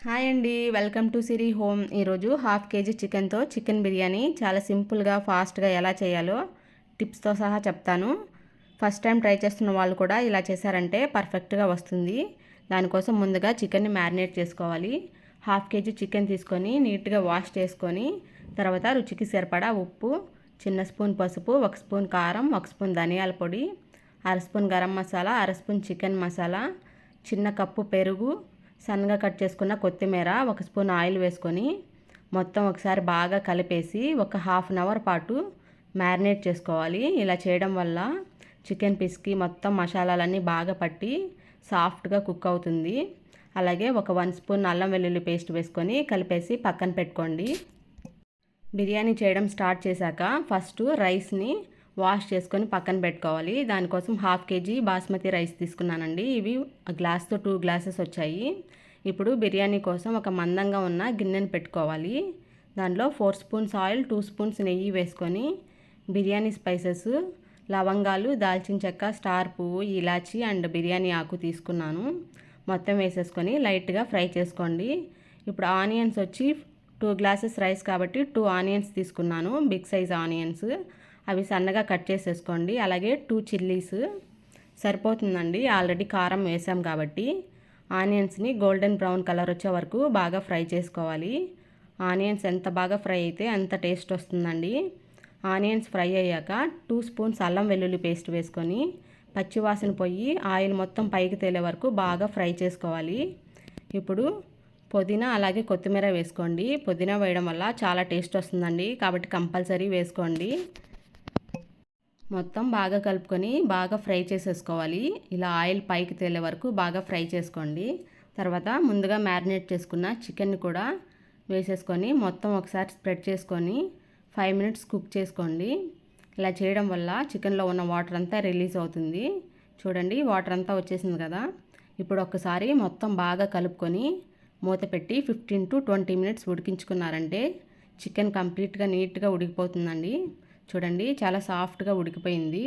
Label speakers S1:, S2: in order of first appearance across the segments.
S1: Hi అండి, welcome to Siri home. ఈరోజు half KG చికెన్తో చికెన్ బిర్యానీ చాలా సింపుల్గా ఫాస్ట్గా ఎలా చేయాలో టిప్స్తో సహా చెప్తాను. ఫస్ట్ టైం ట్రై చేస్తున్న వాళ్ళు కూడా ఇలా చేశారంటే పర్ఫెక్ట్గా వస్తుంది. దానికోసం ముందుగా చికెన్ని మ్యారినేట్ చేసుకోవాలి. హాఫ్ కేజీ చికెన్ తీసుకొని నీట్గా వాష్ చేసుకొని తర్వాత రుచికి సరిపడా ఉప్పు, చిన్న స్పూన్ పసుపు, 1 స్పూన్ కారం, 1 స్పూన్ ధనియాల పొడి, 1/2 spoon garam masala, 1/2 spoon chicken masala, చిన్న కప్పు పెరుగు, సన్నగా కట్ చేసుకున్న కొత్తిమీర, 1 స్పూన్ ఆయిల్ వేసుకొని మొత్తం ఒకసారి బాగా కలిపేసి ఒక హాఫ్ అన్ అవర్ పాటు మ్యారినేట్ చేసుకోవాలి. ఇలా చేయడం వల్ల చికెన్ పీస్కి మొత్తం మసాలాలన్నీ బాగా పట్టి సాఫ్ట్గా కుక్ అవుతుంది. అలాగే ఒక 1 స్పూన్ అల్లం వెల్లుల్లి పేస్ట్ వేసుకొని కలిపేసి పక్కన పెట్టుకోండి. బిర్యానీ చేయడం స్టార్ట్ చేశాక ఫస్ట్ రైస్ని వాష్ చేసుకొని పక్కన పెట్టుకోవాలి. దానికోసం హాఫ్ కేజీ బాస్మతి రైస్ తీసుకున్నానండి. ఇవి గ్లాస్తో 2 గ్లాసెస్ వచ్చాయి. ఇప్పుడు బిర్యానీ కోసం ఒక మందంగా ఉన్న గిన్నెను పెట్టుకోవాలి. దానిలో 4 స్పూన్స్ ఆయిల్, 2 స్పూన్స్ నెయ్యి వేసుకొని బిర్యానీ స్పైసెస్, లవంగాలు, దాల్చిన చెక్క, స్టార్ పువ్వు, ఇలాచి అండ్ బిర్యానీ ఆకు తీసుకున్నాను. మొత్తం వేసేసుకొని లైట్గా ఫ్రై చేసుకోండి. ఇప్పుడు ఆనియన్స్ వచ్చి 2 గ్లాసెస్ రైస్ కాబట్టి 2 ఆనియన్స్ తీసుకున్నాను, బిగ్ సైజ్ ఆనియన్స్. అవి సన్నగా కట్ చేసేసుకోండి. అలాగే 2 చిల్లీస్ సరిపోతుందండి, ఆల్రెడీ కారం వేసాం కాబట్టి. ఆనియన్స్ని గోల్డెన్ బ్రౌన్ కలర్ వచ్చే వరకు బాగా ఫ్రై చేసుకోవాలి. ఆనియన్స్ ఎంత బాగా ఫ్రై అయితే అంత టేస్ట్ వస్తుందండి. ఆనియన్స్ ఫ్రై అయ్యాక 2 స్పూన్స్ అల్లం వెల్లుల్లి పేస్ట్ వేసుకొని పచ్చివాసన పోయి ఆయిల్ మొత్తం పైకి తేలే వరకు బాగా ఫ్రై చేసుకోవాలి. ఇప్పుడు పుదీనా అలాగే కొత్తిమీర వేసుకోండి. పుదీనా వేయడం వల్ల చాలా టేస్ట్ వస్తుందండి, కాబట్టి కంపల్సరీ వేసుకోండి. మొత్తం బాగా కలుపుకొని బాగా ఫ్రై చేసేసుకోవాలి. ఇలా ఆయిల్ పైకి తేలే వరకు బాగా ఫ్రై చేసుకోండి. తర్వాత ముందుగా మ్యారినేట్ చేసుకున్న చికెన్ కూడా వేసేసుకొని మొత్తం ఒకసారి స్ప్రెడ్ చేసుకొని 5 మినిట్స్ కుక్ చేసుకోండి. ఇలా చేయడం వల్ల చికెన్లో ఉన్న వాటర్ అంతా రిలీజ్ అవుతుంది. చూడండి, వాటర్ అంతా వచ్చేసింది కదా. ఇప్పుడు ఒక్కసారి మొత్తం బాగా కలుపుకొని మూత పెట్టి 15 to 20 మినిట్స్ ఉడికించుకున్నారంటే చికెన్ కంప్లీట్గా నీట్గా ఉడికిపోతుందండి. చూడండి, చాలా సాఫ్ట్గా ఉడికిపోయింది.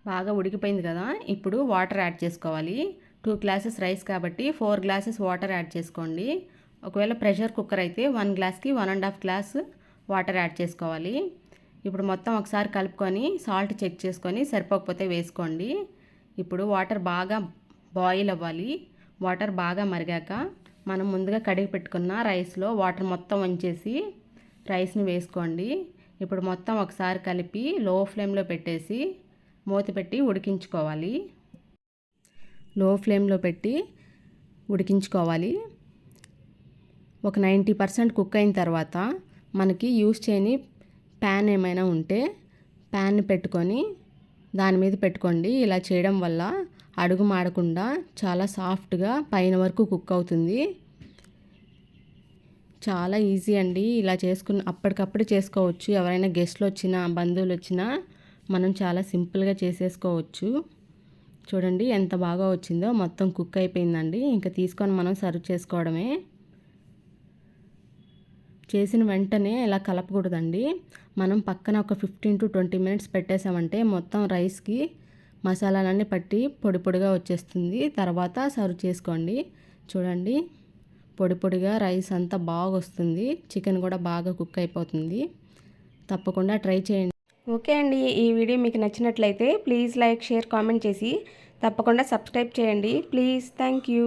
S1: బాగా ఉడికిపోయింది కదా. ఇప్పుడు వాటర్ యాడ్ చేసుకోవాలి. 2 గ్లాసెస్ రైస్ కాబట్టి 4 గ్లాసెస్ వాటర్ యాడ్ చేసుకోండి. ఒకవేళ ప్రెషర్ కుక్కర్ అయితే 1 గ్లాస్కి 1.5 గ్లాస్ వాటర్ యాడ్ చేసుకోవాలి. ఇప్పుడు మొత్తం ఒకసారి కలుపుకొని సాల్ట్ చెక్ చేసుకొని సరిపోకపోతే వేసుకోండి. ఇప్పుడు వాటర్ బాగా బాయిల్ అవ్వాలి. వాటర్ బాగా మరిగాక మనం ముందుగా కడిగి పెట్టుకున్న రైస్లో వాటర్ మొత్తం వంచేసి రైస్ని వేసుకోండి. ఇప్పుడు మొత్తం ఒకసారి కలిపి లో ఫ్లేమ్లో పెట్టేసి మూత పెట్టి ఉడికించుకోవాలి. లో ఫ్లేమ్లో పెట్టి ఉడికించుకోవాలి. ఒక 90% కుక్ అయిన తర్వాత మనకి యూస్ చేయని ప్యాన్ ఏమైనా ఉంటే ప్యాన్ని పెట్టుకొని దాని మీద పెట్టుకోండి. ఇలా చేయడం వల్ల అడుగు మాడకుండా చాలా సాఫ్ట్గా పైన వరకు కుక్ అవుతుంది. చాలా ఈజీ అండి. ఇలా అప్పటికప్పుడు చేసుకోవచ్చు. ఎవరైనా గెస్ట్లు వచ్చినా, బంధువులు వచ్చినా మనం చాలా సింపుల్గా చేసేసుకోవచ్చు. చూడండి ఎంత బాగా వచ్చిందో, మొత్తం కుక్ అయిపోయిందండి. ఇంకా తీసుకొని మనం సర్వ్ చేసుకోవడమే. చేసిన వెంటనే ఇలా కలపకూడదండి. మనం పక్కన ఒక 15 to 20 మినిట్స్ పెట్టేసామంటే మొత్తం రైస్కి మసాలాలన్నీ పట్టి పొడి పొడిగా వచ్చేస్తుంది. తర్వాత సర్వ్ చేసుకోండి. చూడండి, పొడి పొడిగా రైస్ అంతా బాగా వస్తుంది. చికెన్ కూడా బాగా కుక్ అయిపోతుంది. తప్పకుండా ట్రై చేయండి. ఓకే అండి, ఈ వీడియో మీకు నచ్చినట్లయితే ప్లీజ్ లైక్, షేర్, కామెంట్ చేసి తప్పకుండా సబ్స్క్రైబ్ చేయండి. Please, thank you.